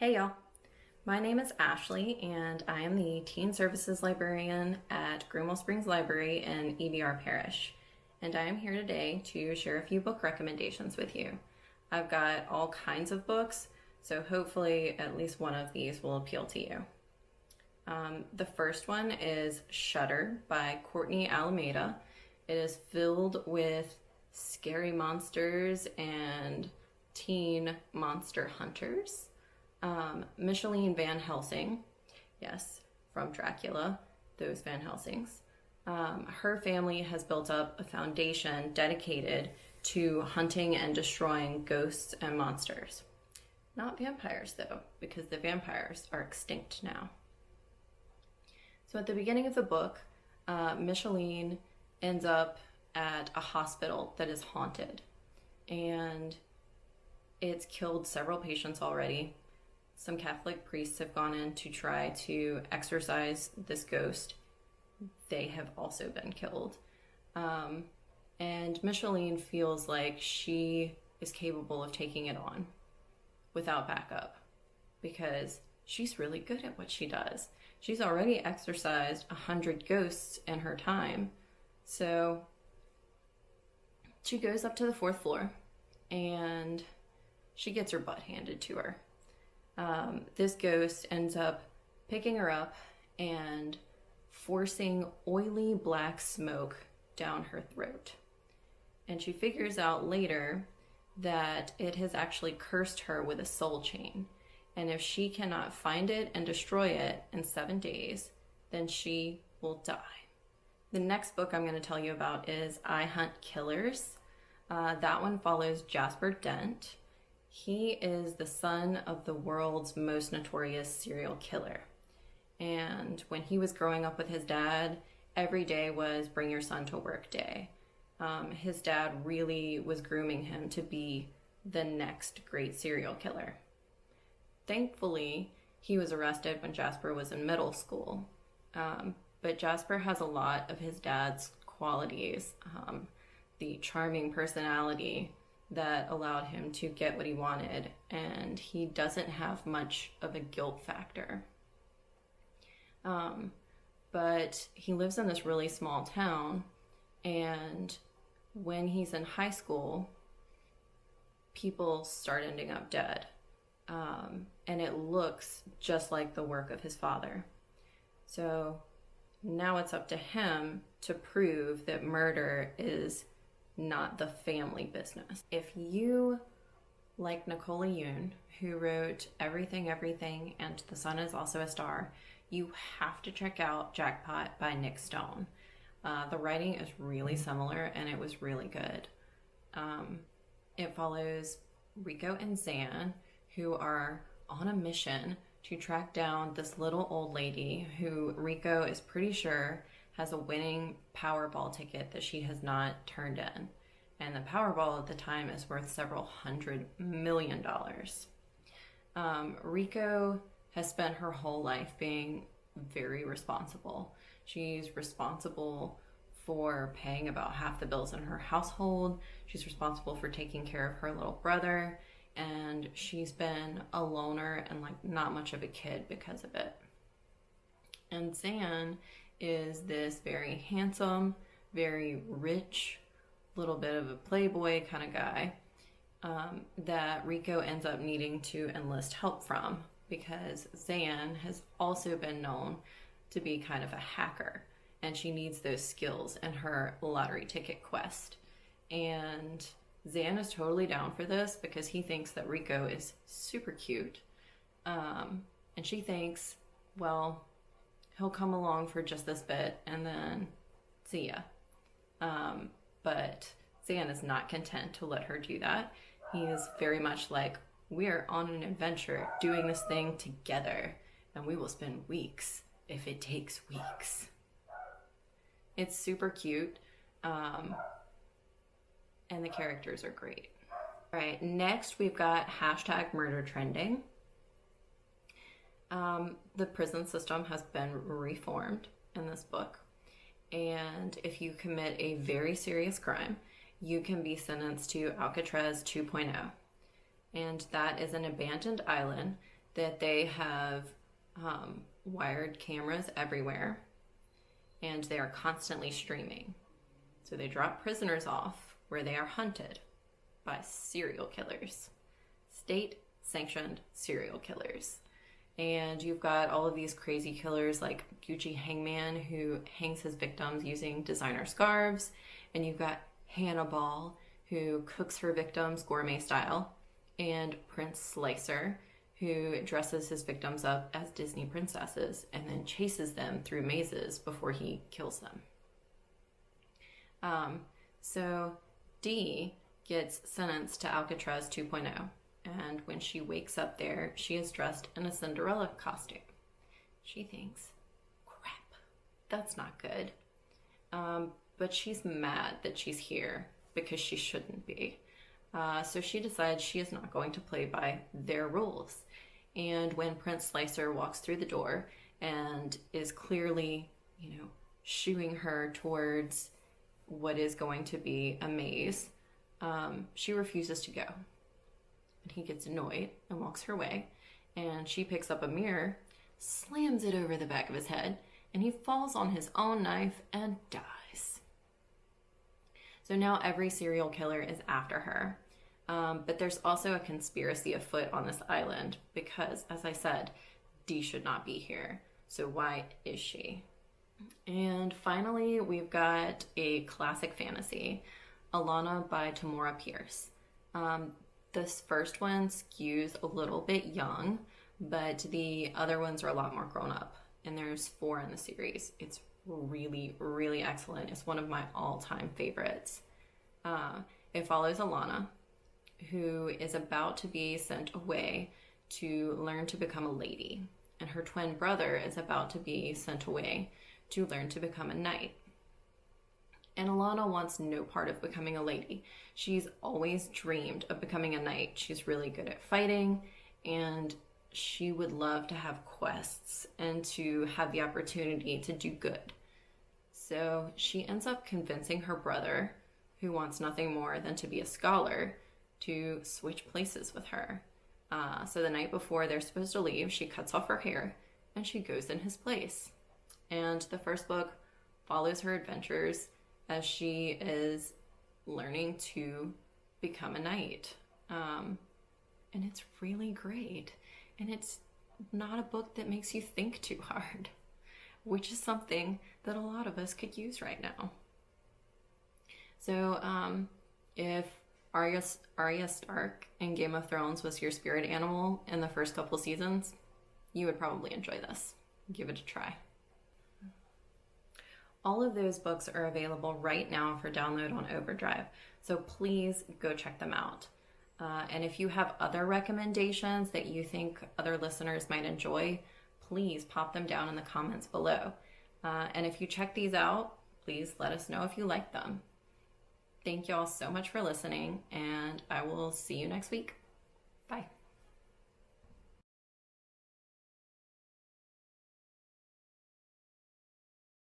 Hey y'all, my name is Ashley and I am the Teen Services Librarian at Greenwell Springs Library in EBR Parish. And I am here today to share a few book recommendations with you. I've got all kinds of books, so hopefully at least one of these will appeal to you. The first one is Shudder by Courtney Alameda. It is filled with scary monsters and teen monster hunters. Micheline Van Helsing, yes, from Dracula, those Van Helsings. Her family has built up a foundation dedicated to hunting and destroying ghosts and monsters. Not vampires, though, because the vampires are extinct now. So at the beginning of the book, Micheline ends up at a hospital that is haunted, and it's killed several patients already. Some Catholic priests have gone in to try to exorcise this ghost. They have also been killed. And Micheline feels like she is capable of taking it on without backup because she's really good at what she does. She's already exorcised 100 ghosts in her time. So she goes up to the 4th floor and she gets her butt handed to her. This ghost ends up picking her up and forcing oily black smoke down her throat. And she figures out later that it has actually cursed her with a soul chain. And if she cannot find it and destroy it in 7 days, then she will die. The next book I'm going to tell you about is I Hunt Killers. That one follows Jasper Dent. He is the son of the world's most notorious serial killer. And when he was growing up with his dad, every day was bring your son to work day. His dad really was grooming him to be the next great serial killer. Thankfully, he was arrested when Jasper was in middle school. But Jasper has a lot of his dad's qualities, the charming personality that allowed him to get what he wanted, and he doesn't have much of a guilt factor. But he lives in this really small town, and when he's in high school, people start ending up dead. And it looks just like the work of his father. So now it's up to him to prove that murder is not the family business. If you like Nicola Yoon, who wrote Everything, Everything, and The Sun is Also a Star, you have to check out Jackpot by Nic Stone. The writing is really similar and it was really good. It follows Rico and Zan, who are on a mission to track down this little old lady who Rico is pretty sure has a winning Powerball ticket that she has not turned in. And the Powerball at the time is worth several $100 million. Rico has spent her whole life being very responsible. She's responsible for paying about half the bills in her household. She's responsible for taking care of her little brother. And she's been a loner and like not much of a kid because of it. And Zan is this very handsome, very rich, little bit of a playboy kind of guy that Rico ends up needing to enlist help from because Zan has also been known to be kind of a hacker and she needs those skills in her lottery ticket quest. And Zan is totally down for this because he thinks that Rico is super cute. And she thinks, well, he'll come along for just this bit and then see ya. But Zan is not content to let her do that. He is very much like, we're on an adventure doing this thing together and we will spend weeks if it takes weeks. It's super cute. And the characters are great. All right, next we've got #murder trending. The prison system has been reformed in this book. And if you commit a very serious crime, you can be sentenced to Alcatraz 2.0. And that is an abandoned island that they have wired cameras everywhere, and they are constantly streaming. So they drop prisoners off where they are hunted by serial killers, state-sanctioned serial killers. And you've got all of these crazy killers like Gucci Hangman, who hangs his victims using designer scarves. And you've got Hannibal, who cooks her victims gourmet style. And Prince Slicer, who dresses his victims up as Disney princesses and then chases them through mazes before he kills them. So Dee gets sentenced to Alcatraz 2.0. And when she wakes up there, she is dressed in a Cinderella costume. She thinks, crap, that's not good. But she's mad that she's here because she shouldn't be. So she decides she is not going to play by their rules. And when Prince Slicer walks through the door and is clearly, shooing her towards what is going to be a maze, she refuses to go. And he gets annoyed and walks her way. And she picks up a mirror, slams it over the back of his head, and he falls on his own knife and dies. So now every serial killer is after her. But there's also a conspiracy afoot on this island because, as I said, Dee should not be here. So why is she? And finally, we've got a classic fantasy, Alanna by Tamora Pierce. This first one skews a little bit young, but the other ones are a lot more grown up. And there's 4 in the series. It's really, really excellent. It's one of my all-time favorites. It follows Alanna, who is about to be sent away to learn to become a lady. And her twin brother is about to be sent away to learn to become a knight. And Alanna wants no part of becoming a lady. She's always dreamed of becoming a knight. She's really good at fighting, and she would love to have quests and to have the opportunity to do good. So she ends up convincing her brother, who wants nothing more than to be a scholar, to switch places with her. So the night before they're supposed to leave, she cuts off her hair and she goes in his place. And the first book follows her adventures as she is learning to become a knight. And it's really great. And it's not a book that makes you think too hard, which is something that a lot of us could use right now. So if Arya Stark in Game of Thrones was your spirit animal in the first couple seasons, you would probably enjoy this. Give it a try. All of those books are available right now for download on Overdrive, so please go check them out. And if you have other recommendations that you think other listeners might enjoy, please pop them down in the comments below. And if you check these out, please let us know if you like them. Thank you all so much for listening, and I will see you next week. Bye.